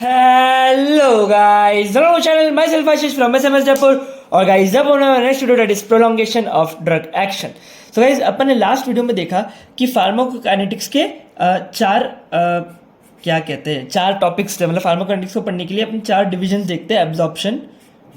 Hello guys, welcome to channel. Myself Ashish from SMS Jaipur. और guys अब होने वाला next video that is prolongation of drug action. So guys अपन ने last video में देखा कि फार्माकोकाइनेटिक्स के क्या कहते हैं चार टॉपिक्स थे. मतलब फार्माकोकाइनेटिक्स को पढ़ने के लिए अपन चार डिविजन्स देखते हैं: absorption,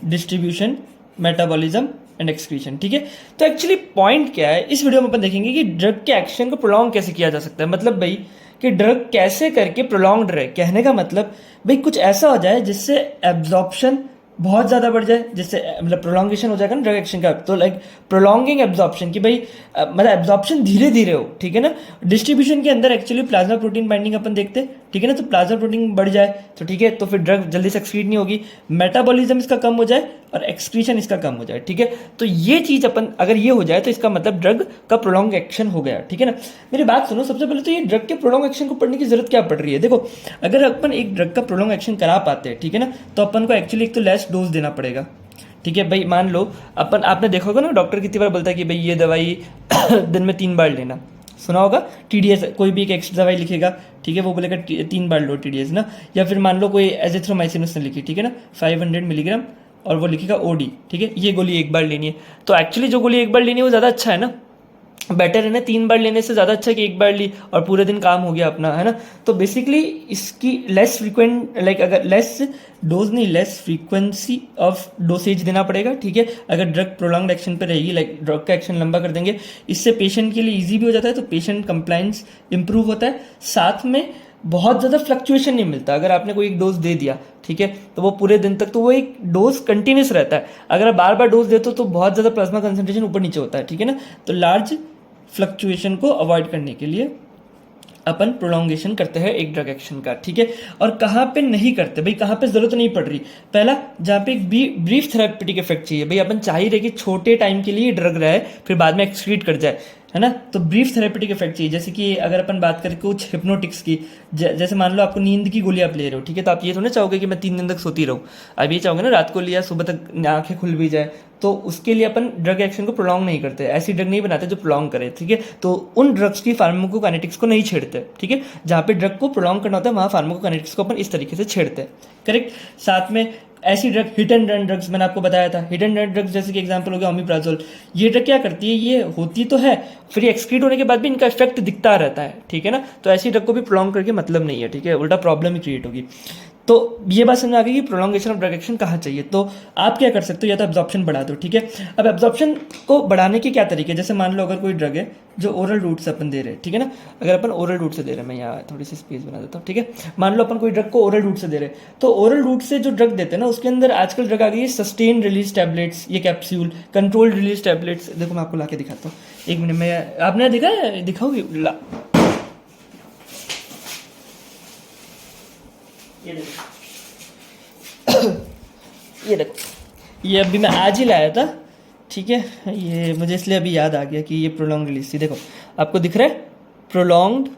distribution, metabolism and excretion. ठीक है, तो एक्चुअली पॉइंट क्या है इस वीडियो में अपन देखेंगे कि ड्रग के एक्शन को प्रोलॉन्ग कैसे किया जा सकता है. मतलब भाई कि ड्रग कैसे करके प्रोलॉन्ग्ड रहे. कहने का मतलब भाई कुछ ऐसा हो जाए जिससे एब्जॉर्प्शन बहुत ज़्यादा बढ़ जाए, जिससे मतलब प्रोलॉन्गेशन हो जाएगा ना ड्रग एक्शन का. तो लाइक प्रोलॉन्गिंग एब्जॉर्प्शन की भाई मतलब एब्जॉर्प्शन धीरे धीरे हो. ठीक है ना. डिस्ट्रीब्यूशन के अंदर एक्चुअली प्लाज्मा प्रोटीन बाइंडिंग अपन देखते हैं. ठीक है ना. तो प्लाज्मा प्रोटीन बढ़ जाए तो ठीक है, तो फिर ड्रग जल्दी से एक्सक्रीट नहीं होगी. मेटाबॉलिज्म इसका कम हो जाए और एक्सक्रीशन इसका कम हो जाए. ठीक है, तो ये चीज़ अपन अगर ये हो जाए तो इसका मतलब ड्रग का प्रोलॉन्ग एक्शन हो गया. ठीक है ना. मेरी बात सुनो, सबसे पहले तो ये ड्रग के प्रोलॉन्ग एक्शन को पढ़ने की जरूरत क्या पड़ रही है. देखो, अगर अपन एक ड्रग का प्रोलॉन्ग एक्शन करा पाते हैं, ठीक है ना, तो अपन को एक्चुअली एक तो लेस डोज देना पड़ेगा. ठीक है भाई, मान लो अपन आपने देखा होगा ना डॉक्टर कितनी बार बोलता है कि भाई ये दवाई दिन में 3 बार लेना. सुना होगा. टीडीएस कोई भी एक एक्स्ट्रा दवाई लिखेगा, ठीक है, वो बोलेगा 3 बार लो टीडीएस ना. या फिर मान लो कोई एजिथ्रोमाइसिन उसने लिखी, ठीक है ना, 500 मिलीग्राम, और वो लिखेगा ओडी. ठीक है, ये गोली एक बार लेनी है. तो एक्चुअली जो गोली एक बार लेनी है वो ज़्यादा अच्छा है ना, बेटर है ना. 3 बार लेने से ज़्यादा अच्छा है कि एक बार ली और पूरे दिन काम हो गया अपना, है ना. तो बेसिकली इसकी लेस फ्रीक्वेंट लाइक अगर लेस डोज नहीं, लेस फ्रीक्वेंसी ऑफ डोसेज देना पड़ेगा. ठीक है, अगर ड्रग प्रोलॉन्ग्ड एक्शन पे रहेगी, लाइक ड्रग का एक्शन लंबा कर देंगे, इससे पेशेंट के लिए ईजी भी हो जाता है. तो पेशेंट कंप्लाइंस इंप्रूव होता है. साथ में बहुत ज़्यादा फ्लक्चुएशन नहीं मिलता. अगर आपने कोई एक डोज दे दिया, ठीक है, तो वो पूरे दिन तक तो वो एक डोज कंटिन्यूस रहता है. अगर आप बार बार डोज देते हो तो बहुत ज़्यादा प्लाज्मा कंसंट्रेशन ऊपर नीचे होता है. ठीक है ना. तो लार्ज फ्लक्चुएशन को अवॉइड करने के लिए अपन प्रोलॉन्गेशन करते हैं एक ड्रग एक्शन का. ठीक है, और कहाँ पे नहीं करते भाई, कहाँ पे जरूरत नहीं पड़ रही. पहला, जहाँ पे एक ब्रीफ थेरापेटिक इफेक्ट चाहिए भाई, अपन चाह ही रहे कि छोटे टाइम के लिए ड्रग रहे फिर बाद में एक्सक्रीट कर जाए, है ना. तो ब्रीफ थेरापेटिक इफेक्ट चाहिए. जैसे कि अगर अपन बात करें कुछ हिप्नोटिक्स की, जैसे मान लो आपको नींद की गोली आप ले रहे हो, ठीक है, तो आप ये थोड़ा चाहोगे कि मैं 3 दिन तक सोती रहूँ. आप ये चाहोगे ना रात को लिया सुबह तक आंखें खुल भी जाए. तो उसके लिए अपन ड्रग एक्शन को प्रोलॉन्ग नहीं करते, ऐसी ड्रग नहीं बनाते जो प्रोलॉन्ग करे. ठीक है, तो उन ड्रग्स की फार्माकोकाइनेटिक्स को नहीं छेड़ते. ठीक है, जहाँ पे ड्रग को प्रोलॉन्ग करना होता है वहाँ फार्माकोकाइनेटिक्स को अपन इस तरीके से छेड़ते हैं. करेक्ट. साथ में ऐसी drug hit and run drugs मैंने आपको बताया था. हिट एंड रन ड्रग्स जैसे कि एग्जांपल हो गया ओमिप्राजोल. ये ड्रग क्या करती है, ये होती तो है फिर एक्सक्रीट होने के बाद भी इनका इफेक्ट दिखता रहता है. ठीक है ना. तो ऐसी ड्रग को भी प्रोलॉन्ग करके मतलब नहीं है. ठीक है, उल्टा प्रॉब्लम ही क्रिएट होगी. तो ये बात समझ आ गई कि प्रोलॉन्गेशन ऑफ ड्रग एक्शन कहाँ चाहिए. तो आप क्या कर सकते हो, या तो एब्जॉर्प्शन बढ़ा दो. ठीक है, अब एब्जॉर्प्शन को बढ़ाने के क्या तरीके. जैसे मान लो अगर कोई ड्रग है जो ओरल रूट से अपन दे रहे हैं, ठीक है ना, अगर अपन ओरल रूट से दे रहे हैं, मैं यहाँ थोड़ी सी स्पेस बना देता हूँ. ठीक है, मान लो अपन कोई ड्रग को ओरल रूट से दे रहे हैं, तो ओरल रूट से जो ड्रग देते हैं ना उसके अंदर आजकल ड्रग आ गई है सस्टेन रिलीज टैबलेट्स, ये कैप्सूल, कंट्रोल्ड रिलीज टैबलेट्स. देखो मैं आपको ला के दिखाता हूँ, एक मिनट में. आपने दिखा है, दिखाओगी ला, ये देखो ये देखो, ये अभी मैं आज ही लाया था. ठीक है, ये मुझे इसलिए अभी याद आ गया कि ये प्रोलॉन्ग रिलीज थी. देखो आपको दिख रहा है प्रोलॉन्ग्ड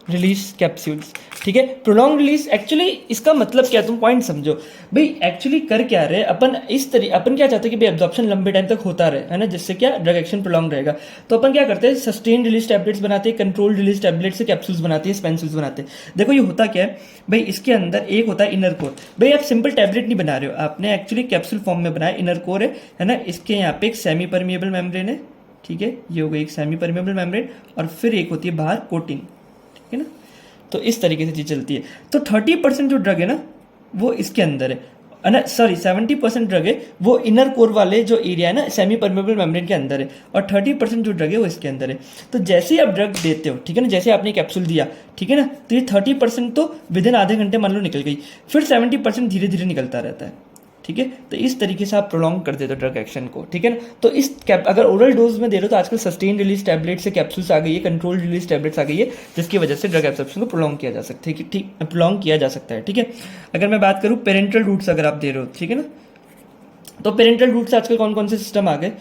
रिलीज कैप्सूल्स. ठीक है, प्रोलॉन्ग रिलीज एक्चुअली इसका मतलब क्या, तुम पॉइंट समझो भाई. एक्चुअली कर क्या रहे अपन, अपन क्या चाहते हैं कि भाई एब्जॉर्प्शन लंबे टाइम तक होता रहे, है ना, जिससे क्या ड्रग एक्शन प्रोलॉन्ग रहेगा. तो अपन क्या करते हैं, सस्टेन रिलीज टैबलेट्स बनाते हैं, कंट्रोल रिलीज टैबलेट्स से कैप्सूल्स बनाते हैं, स्पेंसिल्स बनाते हैं. देखो ये होता क्या है भाई, इसके अंदर एक होता है इनर कोर. भाई आप सिंपल टैबलेट नहीं बना रहे हो, आपने एक्चुअली कैप्सूल फॉर्म में बनाया. इनर कोर है ना, इसके यहाँ पे एक सेमी परमिएबल मेम्ब्रेन है. ठीक है, ये हो गई एक सेमी परमिएबल मेम्ब्रेन, और फिर एक होती है बाहर कोटिंग. ठीक है ना. तो इस तरीके से चीज चलती है. तो 30% जो ड्रग है ना वो इसके अंदर है ना, सॉरी 70% ड्रग है वो इनर कोर वाले जो एरिया है ना सेमी परमेबल मेम्ब्रेन के अंदर है, और 30% जो ड्रग है वो इसके अंदर है. तो जैसे ही आप ड्रग देते हो, ठीक है ना, जैसे आपने कैप्सूल दिया, ठीक है ना, तो ये 30% तो विद इन आधे घंटे मान लो निकल गई, फिर 70% धीरे धीरे निकलता रहता है. ठीक है, तो इस तरीके से आप प्रोलॉन्ग कर देते हो ड्रग एक्शन को. ठीक है ना. तो इस अगर ओरल डोज में दे रहे हो तो आजकल सस्टेन रिलीज टैबलेट से कैप्सूल्स आ गई है, कंट्रोल रिलीज टैबलेट्स आ गई है, जिसकी वजह से ड्रग एब्जॉर्प्शन को प्रोलॉन्ग किया जा सकता है. ठीक, प्रोलॉन्ग किया जा सकता है. ठीक है, अगर मैं बात करूँ पेरेंटल रूट्स अगर आप दे रहे हो, ठीक है ना, तो पेरेंटल रूट्स आजकल कौन कौन से सिस्टम आ गए.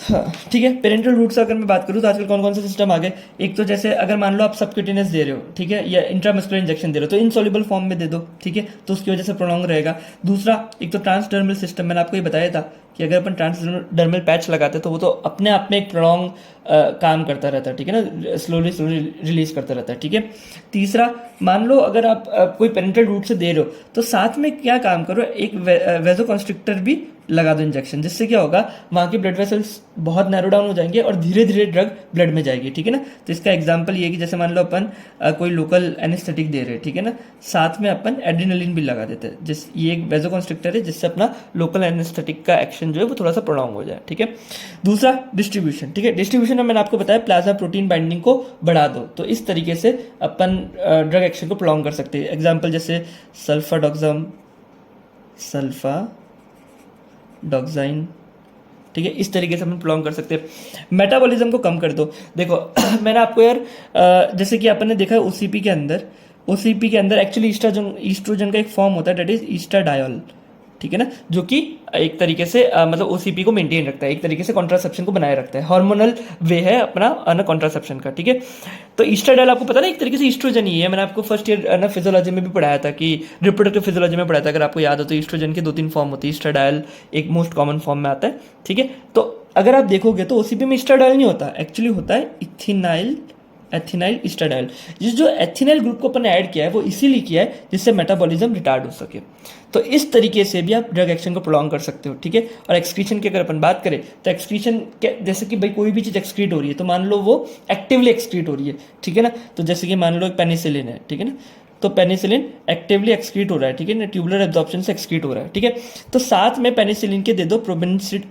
हाँ ठीक है, पेरेंटल रूट से अगर मैं बात करूँ तो आजकल कौन कौन से सिस्टम आ गए. एक तो जैसे अगर मान लो आप सबक्यूटेनियस दे रहे हो, ठीक है, या इंट्रामस्कुलर इंजेक्शन दे रहे हो, तो इनसॉल्युबल फॉर्म में दे दो. ठीक है, तो उसकी वजह से प्रोलॉन्ग रहेगा. दूसरा, एक तो ट्रांसडर्मल सिस्टम, मैंने आपको ये बताया था कि अगर अपन ट्रांसडर्मल पैच लगाते हैं तो वो तो अपने आप में एक प्रोलॉन्ग काम करता रहता है, ठीक है ना, स्लोली स्लोली रिलीज करता रहता है, ठीक है। तीसरा, मान लो अगर आप कोई पेरेंटल रूट से दे रहे हो तो साथ में क्या काम करो, एक वेजोकॉन्स्ट्रिक्टर भी लगा दो इंजेक्शन, जिससे क्या होगा, वहाँ के ब्लड वेसल्स बहुत नैरो डाउन हो जाएंगे और धीरे धीरे ड्रग ब्लड में जाएगी, ठीक है ना। तो इसका एग्जांपल ये है कि जैसे मान लो अपन कोई लोकल एनेस्थेटिक दे रहे हैं, ठीक है ना, साथ में अपन एड्रेनलिन भी लगा देते हैं, ये एक वेजोकॉन्स्ट्रिक्टर है जिससे अपना लोकल एनेस्थेटिक का एक्शन जो है वो थोड़ा सा प्रोलॉन्ग हो जाए, ठीक है। दूसरा, डिस्ट्रीब्यूशन, ठीक है। डिस्ट्रीब्यूशन में मैंने आपको बताया प्लाज्मा प्रोटीन बाइंडिंग को बढ़ा दो, तो इस तरीके से अपन ड्रग एक्शन को प्रोलॉन्ग कर सकते हैं। एग्जाम्पल जैसे सल्फाडॉक्साइन, ठीक है, इस तरीके से हम प्रोलॉन्ग कर सकते हैं। मेटाबॉलिज्म को कम कर दो। देखो मैंने आपको यार जैसे कि अपन ने देखा है ओसीपी के अंदर एक्चुअली ईस्ट्रोजन का एक फॉर्म होता है, दैट इज ईस्ट्राडायोल, ठीक है ना, जो कि एक तरीके से मतलब ओसीपी को मेंटेन रखता है, एक तरीके से कॉन्ट्रासेप्शन को बनाए रखता है, हार्मोनल वे है अपना कॉन्ट्रासेप्शन का, ठीक है। तो ईस्ट्राडायोल आपको पता ना, एक तरीके से ईस्ट्रोजन ही है। मैंने आपको फर्स्ट ईयर ना फिजियोलॉजी में भी पढ़ाया था, कि रिप्रोडक्टिव फिजियोलॉजी में पढ़ाया था, अगर आपको याद हो तो। ईस्ट्रोजन के 2-3 फॉर्म होते हैं, ईस्ट्राडायोल एक मोस्ट कॉमन फॉर्म में आता है, ठीक है। तो अगर आप देखोगे तो ओसीपी में ईस्ट्राडायोल नहीं होता, एक्चुअली होता है एथिनाइल ईस्ट्राडायोल। ये जो एथिनाइल ग्रुप को अपन ने ऐड किया है वो इसीलिए किया है जिससे मेटाबॉलिज्म रिटार्ड हो सके। तो इस तरीके से भी आप ड्रग एक्शन को प्रोलॉन्ग कर सकते हो, ठीक है। और एक्सक्रीशन की अगर अपन बात करें तो एक्सक्रीशन जैसे कि भाई कोई भी चीज़ एक्सक्रीट हो रही है तो मान लो वो एक्टिवली एक्सक्रीट हो रही है, ठीक है ना। तो जैसे कि मान लो एक पेनिसिलिन है, ठीक है ना, तो पेनिसिलिन एक्टिवली एक्सक्रीट हो रहा है, ठीक है ना, ट्यूबुलर एब्जॉर्प्शन से एक्सक्रीट हो रहा है, ठीक है। तो साथ में पेनिसिलिन के दे दो प्रोबेनिसिड,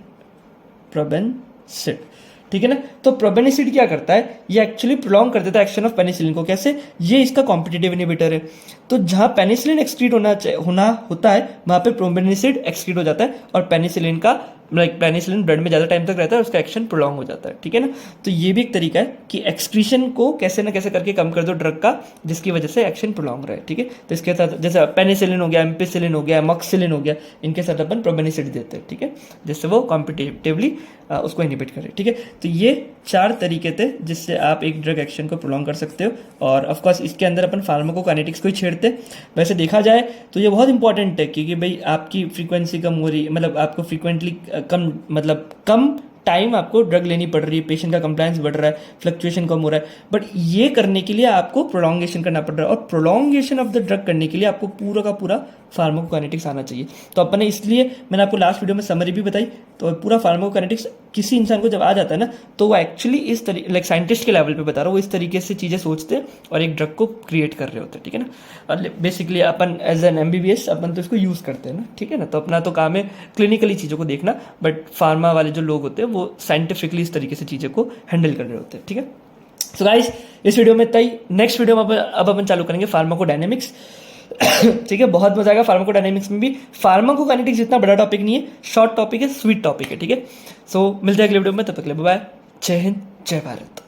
ठीक है ना। तो प्रोबेनिसिड क्या करता है, ये एक्चुअली प्रोलॉन्ग कर देता है एक्शन ऑफ पेनिसिलिन को। कैसे? ये इसका कॉम्पिटिटिव इनहिबिटर है। तो जहां पेनिसिलिन एक्सक्रीट होना होता है वहां पे प्रोबेनिसिड एक्सक्रीट हो जाता है और पेनिसिलिन का पेनिसिलिन ब्लड में ज़्यादा टाइम तक रहता है और उसका एक्शन प्रोलॉन्ग हो जाता है, ठीक है ना। तो ये भी एक तरीका है कि एक्सक्रीशन को कैसे ना कैसे करके कम कर दो ड्रग का, जिसकी वजह से एक्शन प्रोलॉन्ग रहे, ठीक है। तो इसके साथ जैसे पेनिसिलिन हो गया, एम्पिसिलिन हो गया, एमॉक्सिलिन हो गया, इनके साथ अपन प्रोबेनिसिड देते हैं, ठीक है, जिससे वो कॉम्पिटिटिवली उसको इनहिबिट करे, ठीक है। तो ये 4 तरीके थे जिससे आप एक ड्रग एक्शन को प्रोलॉन्ग कर सकते हो। और ऑफकोर्स इसके अंदर अपन फार्माकोकाइनेटिक्स को ही छेड़ते। वैसे देखा जाए तो ये बहुत इंपॉर्टेंट है, क्योंकि भाई आपकी फ्रीक्वेंसी कम हो रही है, मतलब आपको फ्रीक्वेंटली कम टाइम आपको ड्रग लेनी पड़ रही है, पेशेंट का कंप्लायंस बढ़ रहा है, फ्लक्चुएशन कम हो रहा है, बट ये करने के लिए आपको प्रोलॉन्गेशन करना पड़ रहा है। और प्रोलॉन्गेशन ऑफ द ड्रग करने के लिए आपको पूरा का पूरा फार्माकोकाइनेटिक्स आना चाहिए। तो अपने इसलिए मैंने आपको लास्ट वीडियो में समरी भी बताई। तो पूरा फार्माकोकाइनेटिक्स किसी इंसान को जब आ जाता है ना, तो वो एक्चुअली इस तरीके लाइक साइंटिस्ट के लेवल पे बता रहा हूँ, वो इस तरीके से चीज़ें सोचते हैं और एक ड्रग को क्रिएट कर रहे होते हैं, ठीक है ना। और बेसिकली अपन एज एन MBBS अपन तो इसको यूज़ करते हैं ना, ठीक है ना। तो अपना तो काम है क्लिनिकली चीज़ों को देखना, बट फार्मा वाले जो लोग होते हैं वो साइंटिफिकली इस तरीके से चीज़ों को हैंडल कर रहे होते हैं, ठीक है। सो गाइस, इस वीडियो में इतना ही। नेक्स्ट वीडियो में अब अपन चालू करेंगे फार्माकोडायनेमिक्स, ठीक है। बहुत मजा आएगा फार्माकोडायनेमिक्स में भी। फार्माकोकाइनेटिक्स जितना बड़ा टॉपिक नहीं है, शॉर्ट टॉपिक है, स्वीट टॉपिक है, ठीक है। सो मिलते हैं अगले वीडियो में, तब तक के लिए बाय बाय। जय हिंद, जय भारत।